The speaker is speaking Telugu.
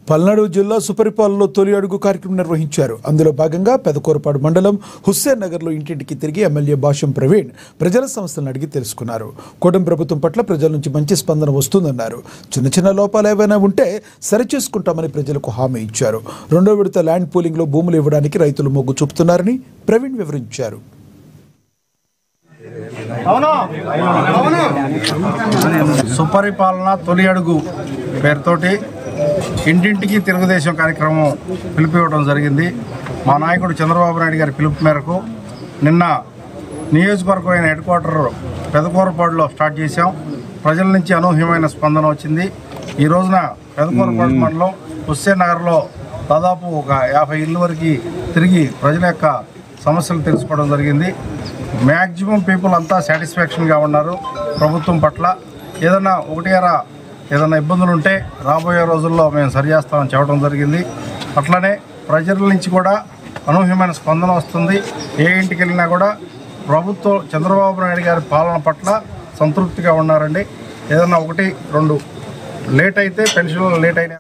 పల్నాడు జిల్లా సుపరిపాలనలో తొలి అడుగు కార్యక్రమం నిర్వహించారు. అందులో భాగంగా పెదకూరపాడు మండలం హుస్సేన్ నగర్లో ఇంటింటికి తిరిగి ఎమ్మెల్యే భాష్యం ప్రవీణ్ ప్రజల సమస్యలను అడిగి తెలుసుకున్నారు. కూటమి ప్రభుత్వం పట్ల ప్రజల నుంచి మంచి స్పందన వస్తుందన్నారు. చిన్న చిన్న లోపాలు ఏవైనా ఉంటే సరిచేసుకుంటామని ప్రజలకు హామీ ఇచ్చారు. రెండో విడత ల్యాండ్ పూలింగ్లో భూములు ఇవ్వడానికి రైతులు మొగ్గు చూపుతున్నారని ప్రవీణ్ వివరించారు. సుపరిపాలన తొలి అడుగు పేరుతోటి ఇంటింటికి తెలుగుదేశం కార్యక్రమం పిలుపునివ్వడం జరిగింది. మా నాయకుడు చంద్రబాబు నాయుడు గారి పిలుపు మేరకు నిన్న నియోజకవర్గమైన హెడ్ క్వార్టర్ పెదకూరపాడులో స్టార్ట్ చేశాం. ప్రజల నుంచి అనూహ్యమైన స్పందన వచ్చింది. ఈ రోజున పెదకూరపాడు మండలం హుస్సేన్ నగర్లో దాదాపు ఒక 50 ఇళ్ళ వరకు తిరిగి ప్రజల యొక్క సమస్యలు తెలుసుకోవడం జరిగింది. మ్యాక్సిమం పీపుల్ అంతా సాటిస్ఫాక్షన్గా ఉన్నారు. ప్రభుత్వం పట్ల ఏదైనా ఇబ్బందులు ఉంటే రాబోయే రోజుల్లో మేము సరిచేస్తామని చెప్పడం జరిగింది. అట్లనే ప్రజల నుంచి కూడా అనూహ్యమైన స్పందన వస్తుంది. ఏ ఇంటికి వెళ్ళినా కూడా ప్రభుత్వం చంద్రబాబు నాయుడు గారి పాలన పట్ల సంతృప్తిగా ఉన్నారండి. ఏదైనా 1-2 లేట్ అయితే పెన్షన్లు లేట్ అయినా